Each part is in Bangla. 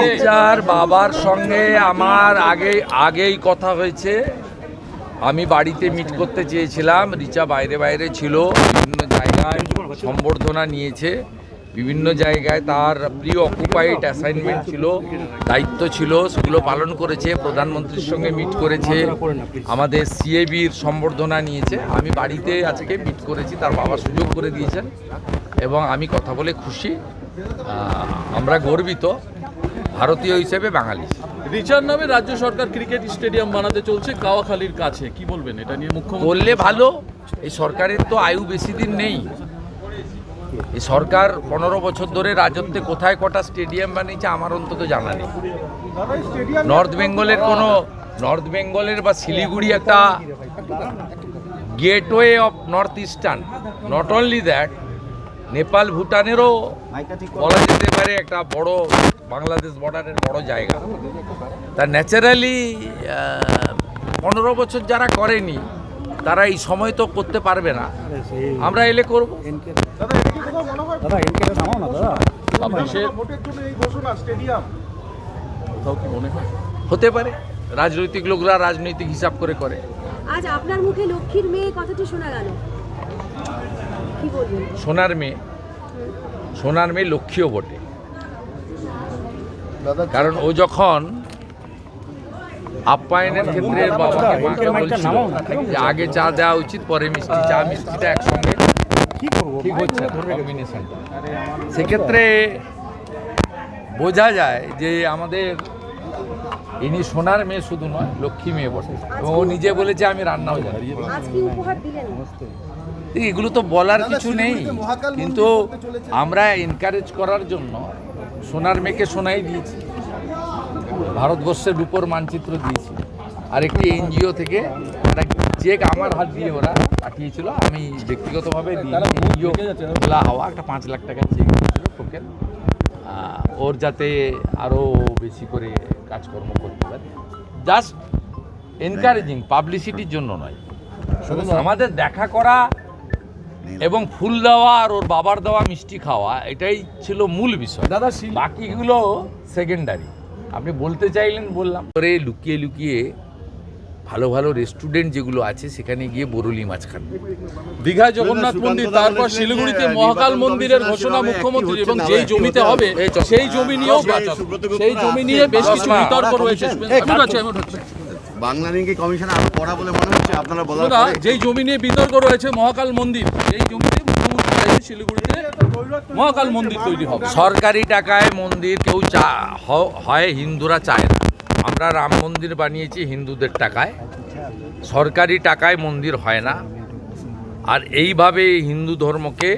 রিচার বাবার সঙ্গে আমার আগেই কথা হয়েছে। আমি বাড়িতে মিট করতে চেয়েছিলাম, রিচা বাইরে বাইরে ছিল, বিভিন্ন জায়গায় সম্বর্ধনা নিয়েছে, বিভিন্ন জায়গায় তার প্রি অকুপাইড অ্যাসাইনমেন্ট ছিল, দায়িত্ব ছিল, সেগুলো পালন করেছে, প্রধানমন্ত্রীর সঙ্গে মিট করেছে, আমাদের সিএবির সম্বর্ধনা নিয়েছে। আমি বাড়িতে আজকে মিট করেছি, তার বাবা সুযোগ করে দিয়েছেন এবং আমি কথা বলে খুশি। আমরা গর্বিত ভারতীয় হিসেবে বাঙালি। রিচার নামে রাজ্য সরকার ক্রিকেট স্টেডিয়াম বানাতে চলছে কাওয়াখালীর কাছে, কি বলবেন এটা নিয়ে? মুখ্যমন্ত্রী বললে ভালো, এই সরকারের তো আয়ু বেশি দিন নেই। এই সরকার 15 বছর ধরে রাজত্বে কোথায় কটা স্টেডিয়াম বানিয়েছে আমার অন্তত জানা নেই। নর্থ বেঙ্গলের বা শিলিগুড়ি একটা gateway of north eastern, not only that, Nepal ভুটানেরও বলা যেতে পারে একটা বড় বাংলাদেশ বর্ডারের বড় জায়গা। তা ন্যাচারালি 15 বছর যারা করেনি তারা এই সময় তো করতে পারবে না, আমরা এলে করব। হতে পারে রাজনৈতিক লোকরা রাজনৈতিক হিসাব করে। আজ আপনার মুখে লক্ষ্মীর মেয়ে কথাটি শোনা গেল, কি বলবেন? সোনার মেয়ে লক্ষ্মীও বটে, কারণ ও যখন আপ্যায়নের ক্ষেত্রে বাবাকে মাকে বলছিল যে আগে চা দেওয়া উচিত পরে মিষ্টি, চা মিষ্টিটা একসঙ্গে ঠিক হচ্ছে কম্বিনেশনটা, সেক্ষেত্রে বোঝা যায় যে আমাদের ইনি সোনার মেয়ে শুধু নয়, লক্ষ্মী মেয়ে বটে। এবং ও নিজে বলেছে আমি রান্নাও জানি। এগুলো তো বলার কিছু নেই, কিন্তু আমরা এনকারেজ করার জন্য সোনার মেয়েকে সোনাই দিয়েছি, ভারতবর্ষের রূপোর মানচিত্র দিয়েছি, আর একটি এনজিও থেকে একটা চেক আমার হাত দিয়ে ওরা পাঠিয়েছিল, আমি ব্যক্তিগতভাবে এনজিও খোলা হওয়া একটা 5 লাখ টাকার চেক দিয়েছিল টোকেন, ওর যাতে আরও বেশি করে কাজকর্ম করতে পারে। জাস্ট এনকারেজিং, পাবলিসিটির জন্য নয়, আমাদের দেখা করা এবং ফুল দেওয়া আর ওর বাবার দেওয়া মিষ্টি খাওয়া, এটাই ছিল মূল বিষয়। দাদা বাকিগুলো সেকেন্ডারি। আপনি বলতে চাইলেন বললাম। পরে লুকিয়ে লুকিয়ে ভালো ভালো রেস্টুরেন্ট যেগুলো আছে সেখানে গিয়ে বরলি মাছ খান। দীঘায় জগন্নাথ মন্দির, তারপর শিলিগুড়িতে মহাকাল মন্দিরের ঘোষণা মুখ্যমন্ত্রী, এবং যেই জমিতে হবে সেই জমি নিয়ে বেশ কিছু বিতর্ক রয়েছে। বাংলা লিঙ্কে কমিশন আরো পড়া বলে মনে হচ্ছে আপনারা বলার পরে যেই জমি নিয়ে বিতর্ক রয়েছে মহাকাল মন্দির, এই জমিতে মুখ্যমন্ত্রী চাইছে শিলিগুড়িতে মহাকাল মন্দির তৈরি হবে। সরকারি টাকায় মন্দির কেউ হয়, হিন্দুরা চায় না। আমরা রাম মন্দির বানিয়েছি হিন্দুদের টাকায়, সরকারি টাকায় মন্দির হয় না। আর এইভাবে হিন্দু ধর্মকে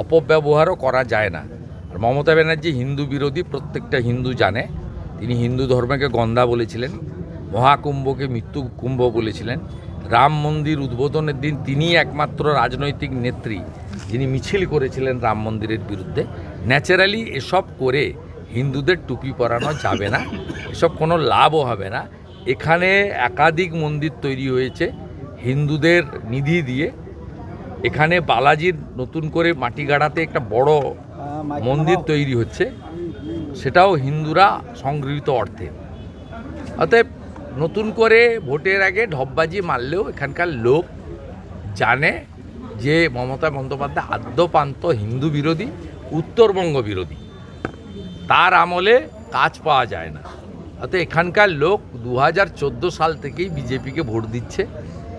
অপব্যবহারও করা যায় না। আর মমতা ব্যানার্জি হিন্দু বিরোধী, প্রত্যেকটা হিন্দু জানে। তিনি হিন্দু ধর্মকে গন্ধা বলেছিলেন, মহাকুম্ভকে মৃত্যু কুম্ভ বলেছিলেন। রাম মন্দির উদ্বোধনের দিন তিনি একমাত্র রাজনৈতিক নেত্রী যিনি মিছিল করেছিলেন রাম মন্দিরের বিরুদ্ধে। ন্যাচারালি এসব করে হিন্দুদের টুপি পরানো যাবে না, এসব কোনো লাভও হবে না। এখানে একাধিক মন্দির তৈরি হয়েছে হিন্দুদের নিধি দিয়ে। এখানে বালাজির নতুন করে মাটি গাড়াতে একটা বড় মন্দির তৈরি হচ্ছে, সেটাও হিন্দুরা সংগৃহীত অর্থে। অতএব নতুন করে ভোটের আগে ঢপবাজি মারলেও এখানকার লোক জানে যে মমতা বন্দ্যোপাধ্যায় আদ্যপান্ত হিন্দু বিরোধী, উত্তরবঙ্গ বিরোধী। তার আমলে কাজ পাওয়া যায় না। অর্থাৎ এখানকার লোক 2014 সাল থেকেই বিজেপিকে ভোট দিচ্ছে,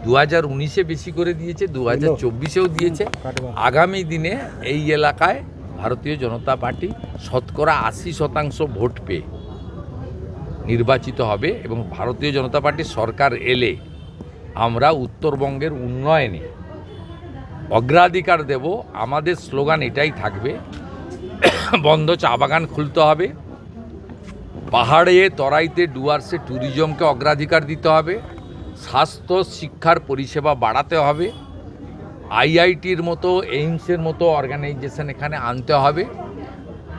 2019-এ বেশি করে দিয়েছে, 2024-এও দিয়েছে। আগামী দিনে এই এলাকায় ভারতীয় জনতা পার্টি শতকরা 80% ভোট পেয়ে নির্বাচিত হবে এবং ভারতীয় জনতা পার্টির সরকার এলে আমরা উত্তরবঙ্গের উন্নয়নে অগ্রাধিকার দেব। আমাদের স্লোগান এটাই থাকবে, বন্ধ চা বাগান খুলতে হবে, পাহাড়ে তরাইতে ডুয়ার্সে ট্যুরিজমকে অগ্রাধিকার দিতে হবে, স্বাস্থ্য শিক্ষার পরিষেবা বাড়াতে হবে, আইআইটির মতো এইমসের মতো অর্গানাইজেশন এখানে আনতে হবে,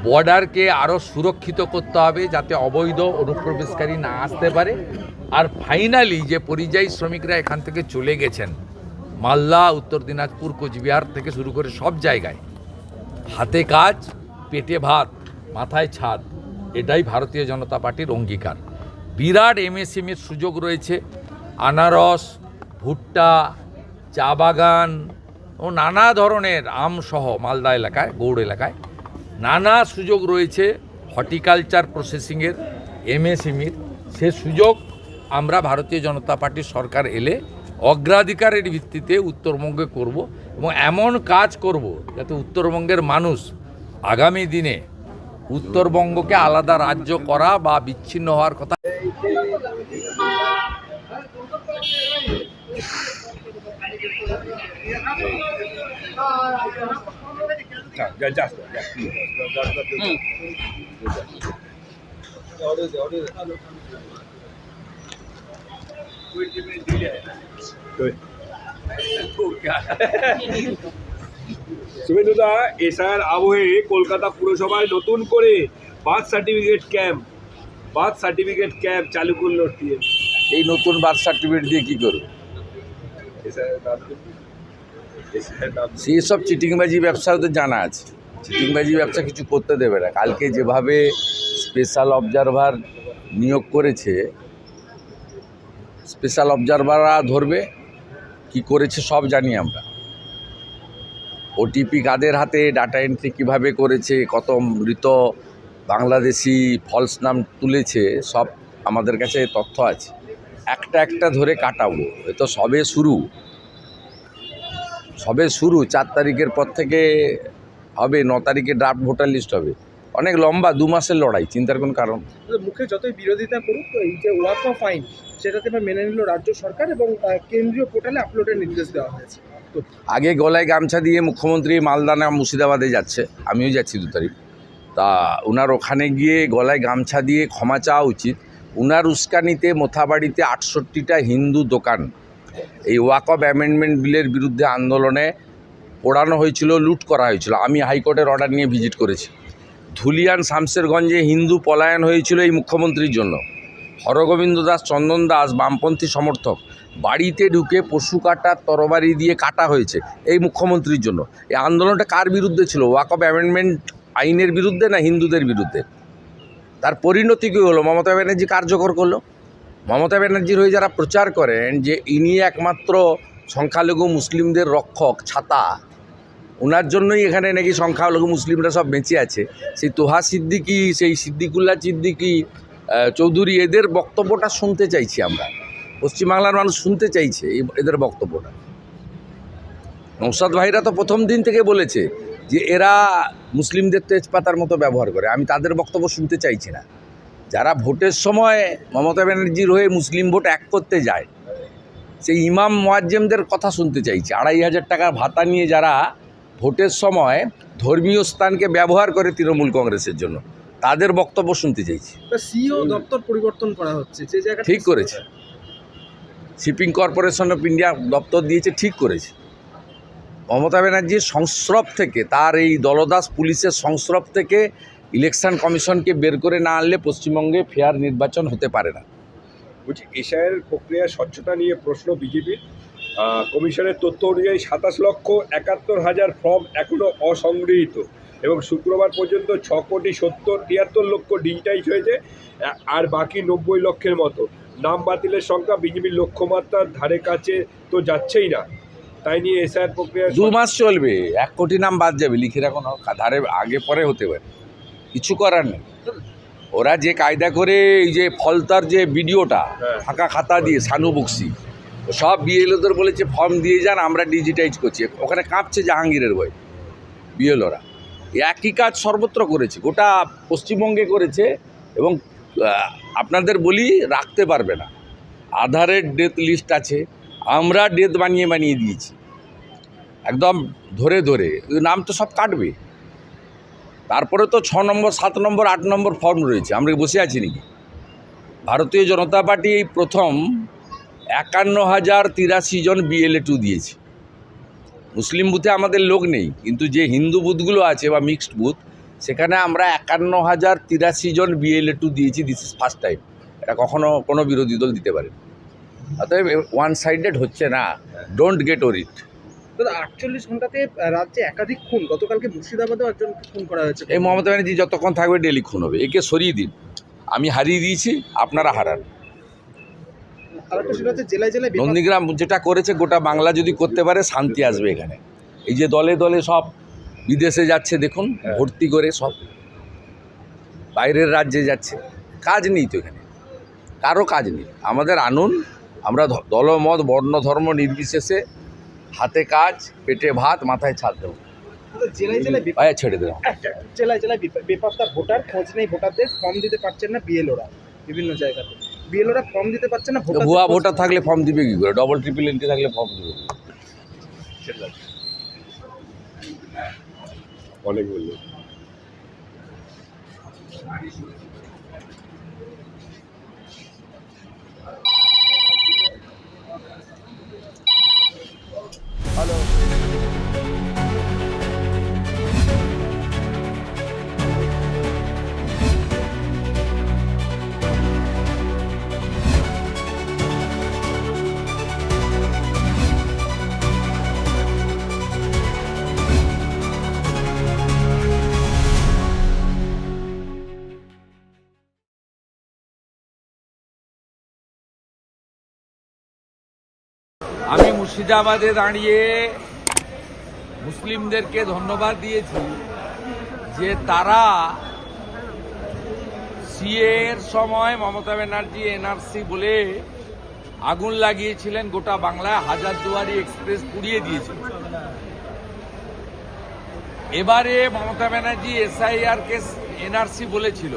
বর্ডারকে আরও সুরক্ষিত করতে হবে যাতে অবৈধ অনুপ্রবেশকারী না আসতে পারে। আর ফাইনালি যে পরিযায়ী শ্রমিকরা এখান থেকে চলে গেছেন, মালদা, উত্তর দিনাজপুর, কোচবিহার থেকে শুরু করে সব জায়গায় হাতে কাজ পেটে ভাত মাথায় ছাদ, এটাই ভারতীয় জনতা পার্টির অঙ্গীকার। বিরাট এমএসএমইর সুযোগ রয়েছে, আনারস, ভুট্টা, চা বাগান ও নানা ধরনের আমসহ মালদা এলাকায়, গৌড় এলাকায় নানা সুযোগ রয়েছে হর্টিকালচার প্রসেসিংয়ের, এমএসএমইর। সে সুযোগ আমরা ভারতীয় জনতা পার্টির সরকার এলে অগ্রাধিকারের ভিত্তিতে উত্তরবঙ্গে করব এবং এমন কাজ করব যাতে উত্তরবঙ্গের মানুষ আগামী দিনে উত্তরবঙ্গকে আলাদা রাজ্য করা বা বিচ্ছিন্ন হওয়ার কথা শুভেন্দুদা, এসআর আবহে কলকাতা পুরসভায় নতুন করে বার্থ সার্টিফিকেট ক্যাম্প চালু করলো টিএম। এই নতুন বার্থ সার্টিফিকেট দিয়ে কী করবে? সেই সব চিটিংবাজি ব্যবসা ওদের জানা আছে। চিটিংবাজি ব্যবসা কিছু করতে দেবে না। কালকে যেভাবে স্পেশাল অবজারভার নিয়োগ করেছে, স্পেশাল অবজারভাররা ধরবে, কি করেছে সব জানি আমরা। ওটিপি কাদের হাতে, ডাটা এন্ট্রি কীভাবে করেছে, কত মৃত বাংলাদেশি ফলস নাম তুলেছে, সব আমাদের কাছে তথ্য আছে। একটা একটা ধরে কাটাবো। এ তো সবে শুরু। 4 তারিখের পর থেকে হবে, 9 তারিখে ড্রাফট ভোটার লিস্ট হবে। অনেক লম্বা 2 মাসের লড়াই, চিন্তার কোনো কারণ। মুখে যতই বিরোধিতা করুক, এই যে ওয়াক অফ ফাইন সেটাতে মেনে নিল রাজ্য সরকার এবং কেন্দ্রীয় পোর্টালে আপলোডের নির্দেশ দেওয়া হয়েছে। তো আগে গলায় গামছা দিয়ে মুখ্যমন্ত্রী মালদা না মুর্শিদাবাদে যাচ্ছে, আমিও যাচ্ছি 2 তারিখ। তা ওনার ওখানে গিয়ে গলায় গামছা দিয়ে ক্ষমা চাওয়া উচিত। ওনার উস্কানিতে মোথাবাড়িতে 68টা হিন্দু দোকান এই ওয়াক অফ অ্যামেন্ডমেন্ট বিলের বিরুদ্ধে আন্দোলনে পোড়ানো হয়েছিল, লুট করা হয়েছিল। আমি হাইকোর্টের অর্ডার নিয়ে ভিজিট করেছি। ধুলিয়ান শামশেরগঞ্জে হিন্দু পলায়ন হয়েছিল এই মুখ্যমন্ত্রীর জন্য। হরগোবিন্দ দাস, চন্দন দাস, বামপন্থী সমর্থক, বাড়িতে ঢুকে পশু কাটার তরবারি দিয়ে কাটা হয়েছে এই মুখ্যমন্ত্রীর জন্য। এই আন্দোলনটা কার বিরুদ্ধে ছিল? ওয়াক অফ অ্যামেন্ডমেন্ট আইনের বিরুদ্ধে না হিন্দুদের বিরুদ্ধে? তার পরিণতি কী হলো? মমতা ব্যানার্জি কার্যকর করলো। মমতা ব্যানার্জির হয়ে যারা প্রচার করেন যে ইনি একমাত্র সংখ্যালঘু মুসলিমদের রক্ষক, ছাতা, ওনার জন্যই এখানে নাকি সংখ্যালঘু মুসলিমরা সব বেঁচে আছে, সেই তোহা সিদ্দিকি, সেই সিদ্দিকুল্লাহ সিদ্দিকি, চৌধুরী, এদের বক্তব্যটা শুনতে চাইছি আমরা। পশ্চিমবাংলার মানুষ শুনতে চাইছে এদের বক্তব্যটা। নৌসাদ ভাইরা তো প্রথম দিন থেকে বলেছে যে এরা মুসলিমদের তেজপাতার মতো ব্যবহার করে। আমি তাদের বক্তব্য শুনতে চাইছি না। যারা ভোটের সময় মমতা ব্যানার্জির হয়ে মুসলিম ভোট এক করতে যায়, সেই ইমাম মুয়াজ্জেমদের কথা শুনতে চাইছি। 2500 টাকার ভাতা নিয়ে যারা ভোটের সময় ধর্মীয় স্থানকে ব্যবহার করে তৃণমূল কংগ্রেসের জন্য, তাদের বক্তব্য শুনতে চাইছি। সিও দপ্তর পরিবর্তন করা হচ্ছে, যে জায়গা ঠিক করেছে। শিপিং কর্পোরেশন অফ ইন্ডিয়া দপ্তর দিয়েছে, ঠিক করেছে। মমতা ব্যানার্জির সংস্রব থেকে, তার এই দলদাস পুলিশের সংস্রব থেকে ইলেকশন কমিশনকে বের করে না আনলে পশ্চিমবঙ্গে ফেয়ার নির্বাচন হতে পারে না। বলছি, এসআইয়ের প্রক্রিয়া স্বচ্ছতা নিয়ে প্রশ্ন বিজেপির। কমিশনের তথ্য অনুযায়ী 27,71,000 ফর্ম এখনও অসংগৃহীত এবং শুক্রবার পর্যন্ত 6,73,00,000 ডিজিটাইজ হয়েছে, আর বাকি 90 লক্ষের মতো। নাম বাতিলের সংখ্যা বিজেপির লক্ষ্যমাত্রার ধারে কাছে তো যাচ্ছেই না। তাই নিয়ে এসআইয়ের প্রক্রিয়া 2 মাস চলবে, 1 কোটি নাম বাদ যাবে, লিখে রাখুন। ধারে আগে পরে হতে পারে, কিছু করার নেই। ওরা যে কায়দা করে এই যে ফলতার যে ভিডিওটা ফাঁকা খাতা দিয়ে সানু বক্সি সব বিএলওদের বলেছে ফর্ম দিয়ে যান, আমরা ডিজিটাইজ করছি। ওখানে কাঁপছে জাহাঙ্গীরের বই বিএলওরা। একই কাজ সর্বত্র করেছে, গোটা পশ্চিমবঙ্গে করেছে। এবং আপনাদের বলি, রাখতে পারবে না। আধারের ডেথ লিস্ট আছে, আমরা ডেথ বানিয়ে দিয়েছি একদম ধরে ধরে। নাম তো সব কাটবে। তারপরে তো 6 নম্বর, 7 নম্বর, 8 নম্বর ফর্ম রয়েছে। আমরা বসে আছি নাকি? ভারতীয় জনতা পার্টি এই প্রথম 51,083 জন BLA2 দিয়েছে। মুসলিম বুথে আমাদের লোক নেই, কিন্তু যে হিন্দু বুথগুলো আছে বা মিক্সড বুথ, সেখানে আমরা 51,083 জন BLA2 দিয়েছি। This is first time. এটা কখনো কোনো বিরোধী দল দিতে পারে। অতএব ওয়ান সাইডেড হচ্ছে না। Don't get worried. দাদা 48 ঘন্টাতে রাজ্যে একাধিক খুন, গতকালকে মুর্শিদাবাদেও একজনকে খুন করা হয়েছে। এই মমতা ব্যানার্জি যতক্ষণ থাকবে ডেলি খুন হবে, একে সরিয়ে দিন। আমি হারিয়ে দিয়েছি, আপনারা হারান। আরেকটা সেটা হচ্ছে জেলায় জেলায় নন্দীগ্রাম যেটা করেছে গোটা বাংলা যদি করতে পারে শান্তি আসবে এখানে। এই যে দলে দলে সব বিদেশে যাচ্ছে দেখুন, ভর্তি করে সব বাইরের রাজ্যে যাচ্ছে, কাজ নেই তো এখানে, কারো কাজ নেই। আমাদের আনুন, আমরা দলমত বর্ণ ধর্ম নির্বিশেষে হাতে কাজ, পেটে ভাত, মাথায় ছাদ দেবো, জেলায় জেলায় ছেড়ে দেবো। জেলায় জেলায় বেপাত্তা ভোটার, খোঁজ নেই ভোটারদের, ফর্ম দিতে পারছেন না বিএলওরা। বিভিন্ন জায়গাতে বিএলওরা ফর্ম দিতে পারছেন না। ভুয়া ভোটার থাকলে ফর্ম দিবে কি করে? ডবল ট্রিপল এন্ট্রি থাকলে ফর্ম দিবে। অনেক বললো। আমি মুর্শিদাবাদে দাঁড়িয়ে মুসলিমদেরকে ধন্যবাদ দিয়েছি যে তারা সিএ এর সময় মমতা ব্যানার্জি এনআরসি বলে আগুন লাগিয়েছিলেন গোটা বাংলায়, হাজারদুয়ারি এক্সপ্রেস পুড়িয়ে দিয়েছিল। এবারে মমতা ব্যানার্জি এসআইআর কে এনআরসি বলেছিল,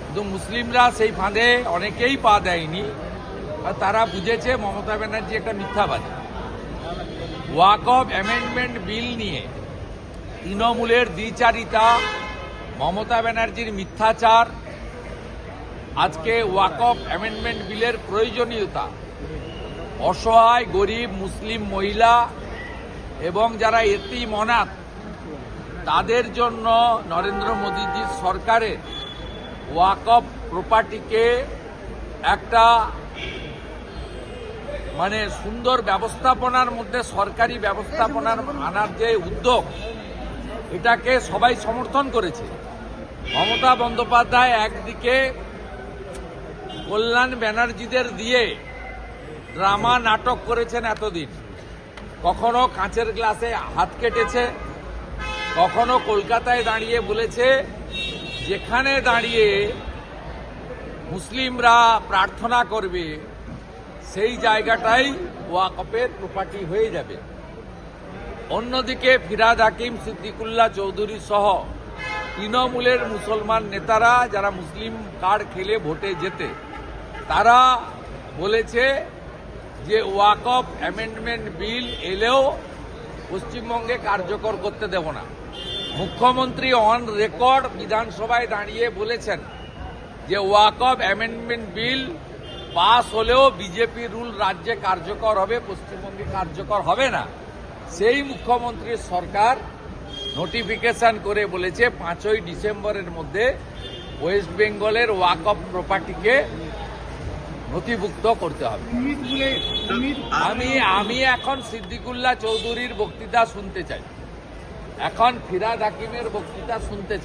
কিন্তু মুসলিমরা সেই ফাঁদে অনেকেই পা দেয়নি। আর তারা বুঝেছে মমতা ব্যানার্জি একটা মিথ্যাবাদী। ওয়াকফ অ্যামেন্ডমেন্ট বিল নিয়ে তৃণমূলের দ্বিচারিতা, মমতা ব্যানার্জির মিথ্যাচার, আজকে ওয়াকফ অ্যামেন্ডমেন্ট বিলের প্রয়োজনীয়তা অসহায় গরিব মুসলিম মহিলা এবং যারা এতিম অনাথ তাদের জন্য নরেন্দ্র মোদীজির সরকারের ওয়াকফ প্রপার্টিকে একটা সুন্দর ব্যবস্থাপনার মধ্যে সরকারি ব্যবস্থাপনার আনার যে উদ্যোগ, এটাকে সবাই সমর্থন করেছে। মমতা বন্দ্যোপাধ্যায় একদিকে কল্যাণ ব্যানার্জিদের দিয়ে ড্রামা নাটক করেছেন এতদিন, কখনো কাঁচের গ্লাসে হাত কেটেছে, কখনো কলকাতায় দাঁড়িয়ে বলেছে যেখানে দাঁড়িয়ে মুসলিমরা প্রার্থনা করবে সেই জায়গাটাই ওয়াকফের প্রপার্টি হয়ে যাবে। অন্যদিকে ফিরহাদ হাকিম, সিদ্দিকুল্লাহ চৌধুরী সহ তৃণমূলের মুসলমান নেতারা যারা মুসলিম কার্ড খেলে ভোটে যেতে, তারা বলেছে যে ওয়াকফ অ্যামেন্ডমেন্ট বিল এলেও পশ্চিমবঙ্গে কার্যকর করতে দেব না। মুখ্যমন্ত্রী অন রেকর্ড বিধানসভায় দাঁড়িয়ে বলেছেন যে ওয়াকফ অ্যামেন্ডমেন্ট বিল পাস হলেও বিজেপি রুল রাজ্যে কার্যকর হবে, পশ্চিমবঙ্গে কার্যকর হবে না। সেই মুখ্যমন্ত্রীর সরকার নোটিফিকেশন করে বলেছে 5ই ডিসেম্বরের মধ্যে ওয়েস্ট বেঙ্গলের ওয়াকফ প্রপার্টিকে নথিভুক্ত করতে হবে। আমি এখন সিদ্দিকুল্লাহ চৌধুরীর বক্তৃতা শুনতে চাই, এখন ফিরহাদ হাকিমের বক্তৃতা শুনতে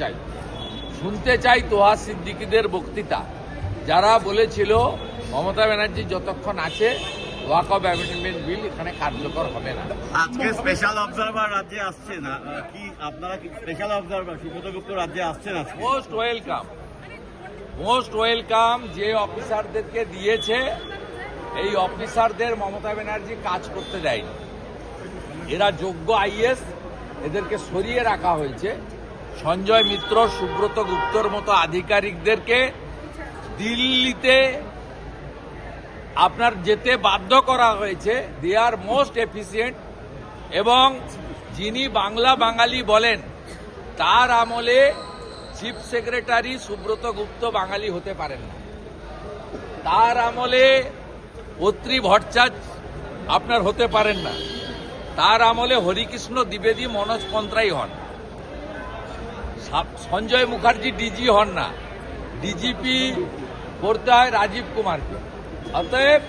চাই তোহা সিদ্দিকীদের বক্তৃতা, যারা বলেছিল মমতা ব্যানার্জি যতক্ষণ আছে ওয়াকফ অ্যামেন্ডমেন্ট বিল এখানে কার্যকর হবে না। আজকে স্পেশাল অবজারভার রাজ্যে আসছে না কি? আপনারা কি স্পেশাল অবজারভার সুব্রত গুপ্ত রাজ্যে আসছেন? Most welcome. যে অফিসারদেরকে দিয়েছে, এই অফিসারদের মমতা ব্যানার্জি কাজ করতে দেয়নি। এরা যোগ্য আইএস, এদেরকে সরিয়ে রাখা হয়েছে। সঞ্জয় মিত্র, সুব্রত গুপ্তর মতো আধিকারিকদেরকে দিল্লিতে আপনার যেতে বাধ্য করা হয়েছে। দে আর মোস্ট এফিসিয়েন্ট। এবং যিনি বাঙালি বলেন, তার আমলে চিফ সেক্রেটারি সুব্রত গুপ্ত বাঙালি হতে পারেন না। তার আমলে অত্রি ভট্টাচার্য আপনার হতে পারেন না। তার আমলে হরিকৃষ্ণ দ্বিবেদী, মনোজ কন্ত্রাই হন। সঞ্জয় মুখার্জি ডিজি হন না, ডিজিপি করতে হয় রাজীব কুমারকে। অতএব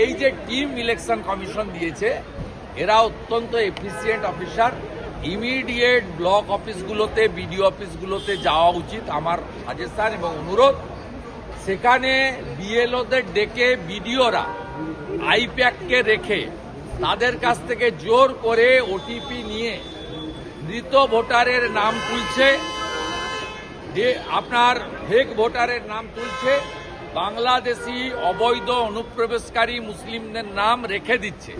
এই যে টিম ইলেকশন কমিশন দিয়েছে, এরা অত্যন্ত এফিসিয়েন্ট অফিসার। ইমিডিয়েট ব্লক অফিসগুলোতে, বিডিও অফিসগুলোতে যাওয়া উচিত আমার সাজেশন এবং অনুরোধ। সেখানে বিএলওদের ডেকে বিডিওরা আইপ্যাককে রেখে তাদের কাছ থেকে জোর করে ওটিপি নিয়ে মৃত ভোটারের নাম তুলছে, যে আপনার ফেক ভোটারের নাম তুলছে, বাংলাদেশি অবৈধ অনুপ্রবেশকারী মুসলিমদের নাম রেখে দিচ্ছে।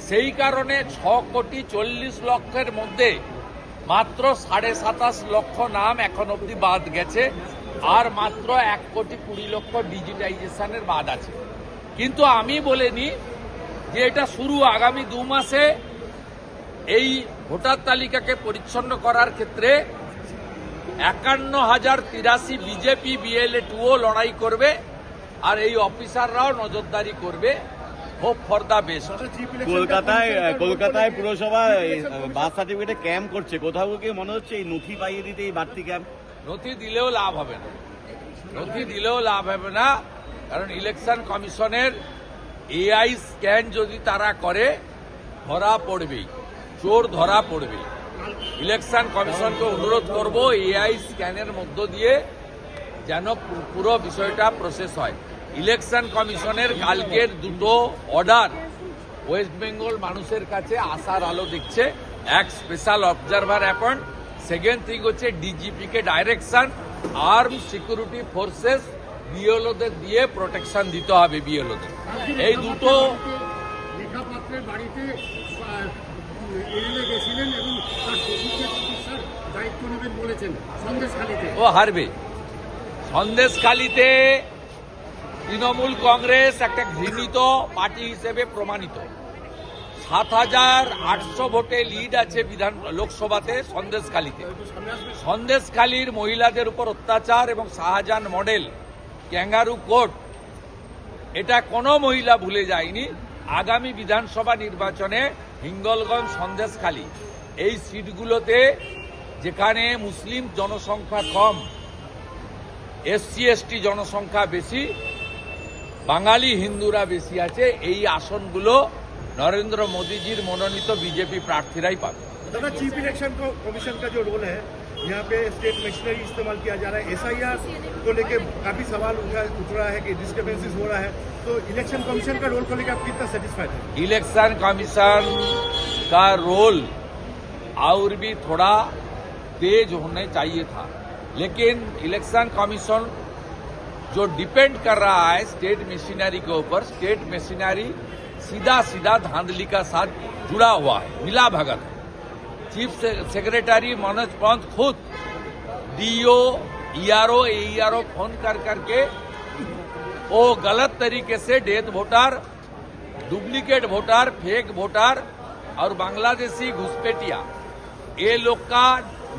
সেই কারণে 6,40,00,000 মধ্যে মাত্র 27.5 লক্ষ নাম এখন অবধি বাদ গেছে, আর মাত্র 1,20,00,000 ডিজিটাইজেশনের বাদ আছে। কিন্তু আমি বলিনি যে এটা শুরু, আগামী 2 মাসে এই ভোটার তালিকাকে পরিচ্ছন্ন করার ক্ষেত্রে 51,083 বিজেপি BLA-2ও লড়াই করবে, আর এই অফিসাররাও নজরদারি করবে। Hope for the best. কলকাতায় পুরসভা বার্থ সার্টিফিকেটে ক্যাম্প করছে, কোথাও কি মনে হচ্ছে এই নথি পাইয়ে দিতে এই বাড়তি ক্যাম্প? নথি দিলেও লাভ হবে না, নথি দিলেও লাভ হবে না, কারণ ইলেকশন কমিশনের AI স্ক্যান যদি তারা করে ধরা পড়বেই, চোর ধরা পড়বে। ইলেকশন কমিশনকে অনুরোধ করব AI স্ক্যানের মধ্য দিয়ে যেন পুরো বিষয়টা প্রসেস হয়। ইলেকশন কমিশনের কালকের 2টো অর্ডার ওয়েস্ট বেঙ্গল মানুষের কাছে আসার আলো দেখছে। এক, special observer appoint. Second thing হচ্ছে ডিজিপি কে ডাইরেকশন, আর্ম সিকিউরিটি ফোর্সেস বিএলওদের দিয়ে প্রোটেকশন দিতে হবে বিএলওদের। এই দুটো লেখাপাত্রের বাড়িতে এমএলএ গেছিলেন এবং তার শ্বশুরকে চিকিৎসার দায়িত্ব নেবেন বলেছেন সন্দেশখালীতে। ও হারবে। সন্দেশখালীতে তৃণমূল কংগ্রেস একটা ঘৃণিত পার্টি হিসেবে প্রমাণিত। 7,800 ভোটে লিড আছে লোকসভাতে সন্দেশখালীতে। সন্দেশখালীর মহিলাদের উপর অত্যাচার এবং শাহজাহান মডেল ক্যাঙ্গারু কোর্ট, এটা কোনো মহিলা ভুলে যায়নি। আগামী বিধানসভা নির্বাচনে হিঙ্গলগঞ্জ, সন্দেশখালী এই সিটগুলোতে যেখানে মুসলিম জনসংখ্যা কম, SC/ST জনসংখ্যা বেশি, বাঙালি হিন্দুরা বেশি আছে, এই আসনগুলো नरेंद्र मोदी जी मनोनीत बीजेपी प्रार्थीराई पाবে। दादा, चीफ इलेक्शन कमीशन का जो रोल है, यहाँ पे स्टेट मशीनरी इस्तेमाल किया जा रहा है, SIR को लेके काफी सवाल उठ रहा है कि डिस्टर्बेंसेस हो रहा है, तो इलेक्शन कमीशन का रोल को लेकर आप कितना सेटिस्फाइड हैं? इलेक्शन कमीशन का रोल और भी थोड़ा तेज होने चाहिए था, लेकिन इलेक्शन कमीशन जो डिपेंड कर रहा है स्टेट मशीनरी के ऊपर, स्टेट मशीनरी सीधा धांधली का साथ जुड़ा हुआ है, मिला भगत। चीफ सेक्रेटरी मनोज पंत खुद DO, ERO, AERO फोन करके वो गलत तरीके से death voter, duplicate voter, fake voter और बांग्लादेशी घुसपैठिया, ये लोग का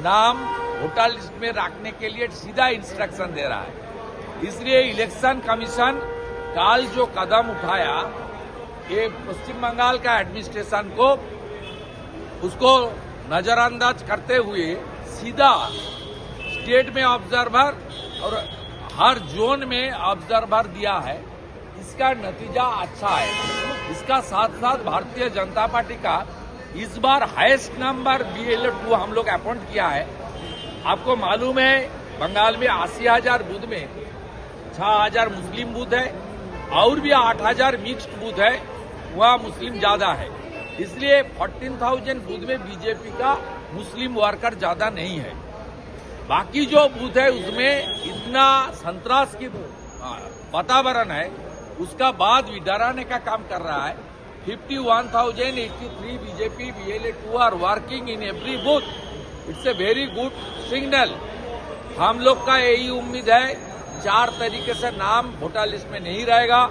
नाम वोटर लिस्ट में रखने के लिए सीधा इंस्ट्रक्शन दे रहा है। इसलिए इलेक्शन कमीशन काल जो कदम उठाया, ये पश्चिम बंगाल का एडमिनिस्ट्रेशन को उसको नजरअंदाज करते हुए सीधा स्टेट में ऑब्जर्वर और हर जोन में ऑब्जर्वर दिया है। इसका नतीजा अच्छा है। इसका साथ साथ भारतीय जनता पार्टी का इस बार हाईएस्ट नंबर BLA-2 हम लोग अपॉइंट किया है। आपको मालूम है बंगाल में 80,000 बूथ में 6,000 मुस्लिम बूथ है और भी 8,000 मिक्स्ड बूथ है, वहाँ मुस्लिम ज्यादा है। इसलिए 14,000 बूथ में बीजेपी का मुस्लिम वर्कर ज्यादा नहीं है। बाकी जो बूथ है उसमें इतना संतरास की वातावरण है, उसका बाद भी डराने का काम कर रहा है। 51,083 BJP BLA-2 are working in every booth. It's a very good signal. हम लोग का यही उम्मीद है 4 तरीके से नाम वोटर लिस्ट में नहीं रहेगा।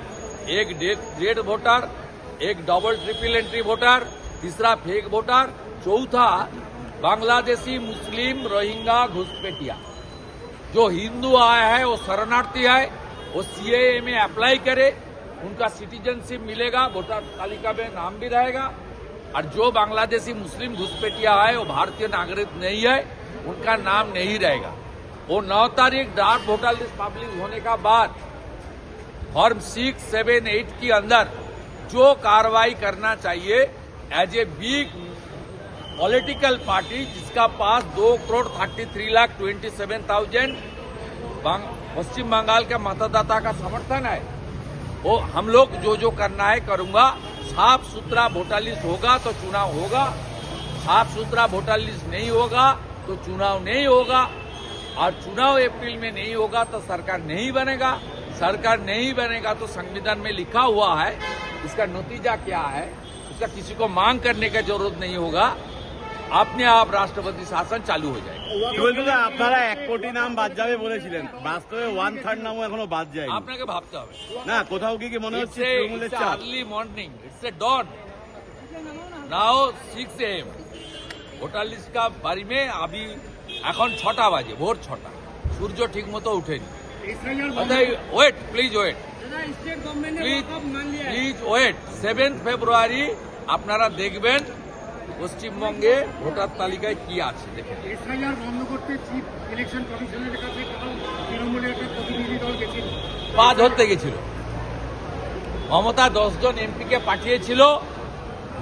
एक डेड वोटर, एक डबल ट्रिपल एंट्री वोटर, तीसरा फेक वोटर, चौथा बांग्लादेशी मुस्लिम रोहिंग्या घुसपैठिया। जो हिंदू आया है वो शरणार्थी है, वो CAA में अप्लाई करे, उनका सिटीजनशिप मिलेगा, वोटर तालिका में नाम भी रहेगा। और जो बांग्लादेशी मुस्लिम घुसपैठिया है वो भारतीय नागरिक नहीं है, उनका नाम नहीं रहेगा। वो 9 तारीख ड्राफ्ट वोटर लिस्ट पब्लिश होने का बाद फॉर्म 6, 7, 8 के अंदर जो कार्रवाई करना चाहिए as a big political party जिसका पास 2,33,27,000 पश्चिम बंगाल के मतदाता का समर्थन है, वो हम लोग जो करना है करूंगा। साफ सुथरा वोटर लिस्ट होगा तो चुनाव होगा, साफ सुथरा वोटर लिस्ट नहीं होगा तो चुनाव नहीं होगा, और चुनाव अप्रैल में नहीं होगा तो सरकार नहीं बनेगा, सरकार नहीं बनेगा तो संविधान में लिखा हुआ है, इसका नतीजा क्या है, उसका किसी को मांग करने की जरूरत नहीं होगा, अपने आप राष्ट्रपति शासन चालू हो जाएगा। কি বলতে চান, আপনারা 1 কোটি নাম বাদ যাবে বলেছিলেন, বাস্তবে 1/3 নামও এখনো বাদ যায়নি। আপনাকে ভাবতে হবে না কোথাও কি মনে হচ্ছে তৃণমূলের চাপ? Early morning, it's a dawn now 6 AM। Voter list का बारी में अभी এখন 6টা বাজে, ভোর 6টা, সূর্য ঠিক মতো উঠেনি। Wait please, wait please wait. 7 ফেব্রুয়ারি আপনারা দেখবেন পশ্চিমবঙ্গে ভোটার তালিকায় কি আছে দেখেন। এসআইআর বন্ধ করতে চিফ ইলেকশন কমিশনের কাছে তৃণমূলের একটা প্রতিনিধি দল গেছিল, পা ধরতে গেছিল। মমতা 10 জন এমপিকে পাঠিয়েছিল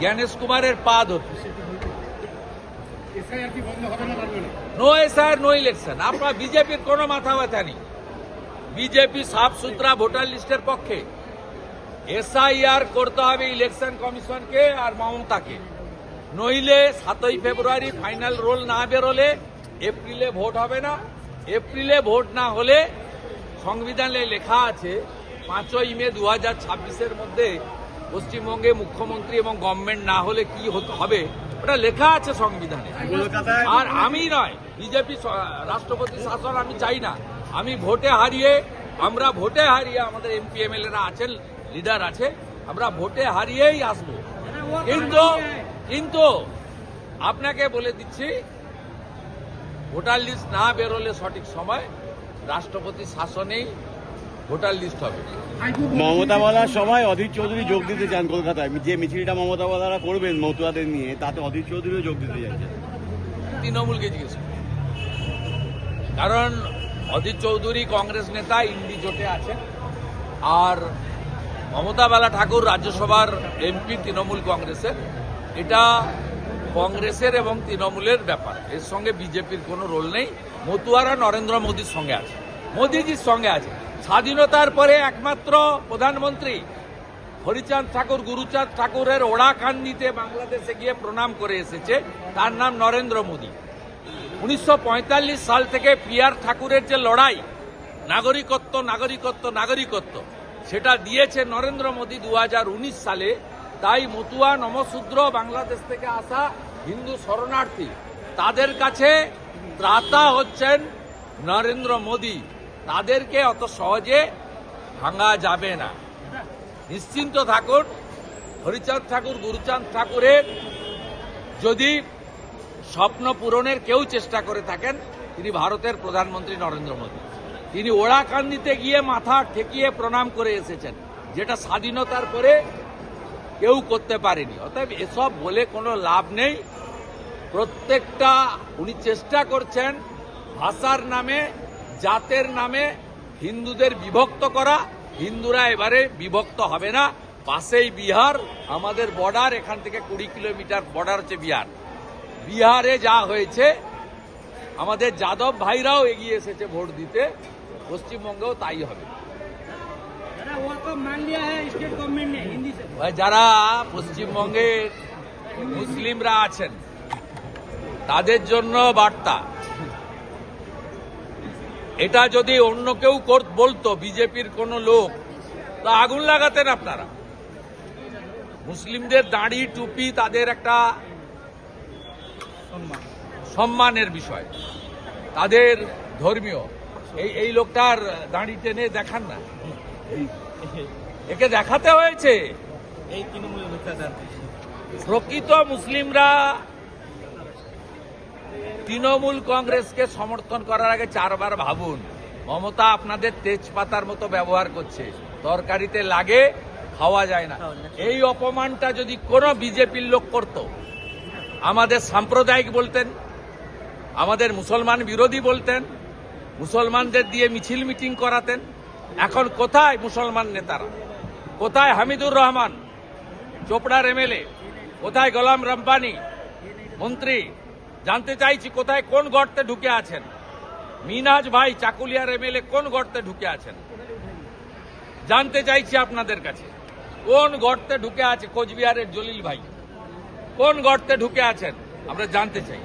জ্ঞানেশ কুমারের পা ধরতে। এসআইআর কি বন্ধ হবে না পারবে না? No SR no election. আপনার বিজেপির কোনো মাথা ব্যথা নেই, বিজেপি সাফ সুতরা ভোটার লিস্টের পক্ষে। এসআইআর করতে হবে ইলেকশন কমিশনকে আর মমতাকে, নইলে 7ই ফেব্রুয়ারি ফাইনাল রোল না বেরোলে এপ্রিলে ভোট হবে না। এপ্রিলে ভোট না হলে সংবিধানে লেখা আছে 5ই মে 2026 মধ্যে পশ্চিমবঙ্গে মুখ্যমন্ত্রী এবং গভর্নমেন্ট না হলে কি হবে, ওটা লেখা আছে সংবিধানে। কলকাতায় আর আমি নয়, বিজেপি রাষ্ট্রপতি শাসন আমি চাই না। আমি ভোটে হারিয়ে, আমরা ভোটে হারিয়ে, আমাদের এমপি এমএলএরা আছেন, লিডার আছে, আমরা ভোটে হারিয়েই আসবো। কিন্তু আপনাকে বলে দিচ্ছি, ভোটার লিস্ট না বেরোলে সঠিক সময় রাষ্ট্রপতি শাসনেই ভোটার লিস্ট হবে। মমতা বলার সময় অধীর চৌধুরী যোগ দিতে চান কলকাতায়, যে মিছিলটা মমতা বলারা করবেন মতুয়াদের নিয়ে, তাতে অধীর চৌধুরীও যোগ দিতে চাইছেন। তৃণমূলকে জিজ্ঞেস করুন। কারণ অধীর চৌধুরী কংগ্রেস নেতা, ইন্ডি জোটে আছেন, আর মমতা বালা ঠাকুর রাজ্যসভার এমপি তৃণমূল কংগ্রেসের। এটা কংগ্রেসের এবং তৃণমূলের ব্যাপার, এর সঙ্গে বিজেপির কোনো রোল নেই। মতুয়ারা নরেন্দ্র মোদীর সঙ্গে আছে, মোদীজির সঙ্গে আছে। স্বাধীনতার পরে একমাত্র প্রধানমন্ত্রী হরিচাঁদ ঠাকুর, গুরুচাঁদ ঠাকুরের ওড়াকান্দিতে বাংলাদেশে গিয়ে প্রণাম করে এসেছে, তার নাম নরেন্দ্র মোদী। 1945 সাল থেকে পিআর ঠাকুরের যে লড়াই, নাগরিকত্ব নাগরিকত্ব নাগরিকত্ব, সেটা দিয়েছে নরেন্দ্র মোদী 2019 সালে। তাই মতুয়া, নমশূদ্র, বাংলাদেশ থেকে আসা হিন্দু শরণার্থী, তাদের কাছে ত্রাতা হচ্ছেন নরেন্দ্র মোদী। তাদেরকে অত সহজে ভাঙা যাবে না, নিশ্চিন্ত থাকুন। হরিচাঁদ ঠাকুর, গুরুচাঁদ ঠাকুরের যদি স্বপ্ন পূরণের কেউ চেষ্টা করে থাকেন, তিনি ভারতের প্রধানমন্ত্রী নরেন্দ্র মোদী। তিনি ওড়াকান্দিতে গিয়ে মাথা ঠেকিয়ে প্রণাম করে এসেছেন, যেটা স্বাধীনতার পরে কেউ করতে পারেনি। অতএব এসব বলে কোনো লাভ নেই। প্রত্যেকটা উনি চেষ্টা করছেন ভাষার নামে, জাতের নামে হিন্দুদের বিভক্ত করা। হিন্দুরা এবারে বিভক্ত হবে না। পাশেই বিহার, আমাদের বর্ডার, এখান থেকে 20 কিলোমিটার বর্ডার হচ্ছে বিহার। বিহারে যা হয়েছে, আমাদের যাদব ভাইরাও এগিয়ে এসেছে ভোট দিতে, পশ্চিমবঙ্গেও তাই হবে। যারা পশ্চিমবঙ্গের মুসলিমরা আছেন, তাদের জন্য বার্তা, এটা যদি অন্য কেউ বলতো, বিজেপির কোন লোক, তা আগুন লাগাতেন আপনারা। মুসলিমদের দাড়ি, টুপি তাদের একটা সম্মানের বিষয়, তাদের ধর্মীয়। এই লোকটার দাড়ি টেনে দেখান না, একে দেখাতে হয়েছে। এই প্রকৃত মুসলিমরা তৃণমূল কংগ্রেসকে সমর্থন করার আগে 4 বার ভাবুন। মমতা আপনাদের তেজপাতার মতো ব্যবহার করছে, তরকারিতে লাগে, খাওয়া যায় না। এই অপমানটা যদি কোনো বিজেপির লোক করত, আমাদের সাম্প্রদায়িক বলতেন, আমাদের মুসলমান বিরোধী বলতেন, মুসলমানদের দিয়ে মিছিল মিটিং করাতেন। এখন কোথায় মুসলমান নেতারা? কোথায় হামিদুর রহমান, চোপড়ার এমএলএ? কোথায় গোলাম রব্বানি মন্ত্রী? জানতে চাইছি কোথায়, কোন গর্তে ঢুকে আছেন? মিনাজ ভাই চাকুলিয়ার এমএলএ কোন গর্তে ঢুকে আছেন? জানতে চাইছি আপনাদের কাছে, কোন গর্তে ঢুকে আছে? কোচবিহারের জলিল ভাই কোন গর্তে ঢুকে আছেন আমরা জানতে চাই।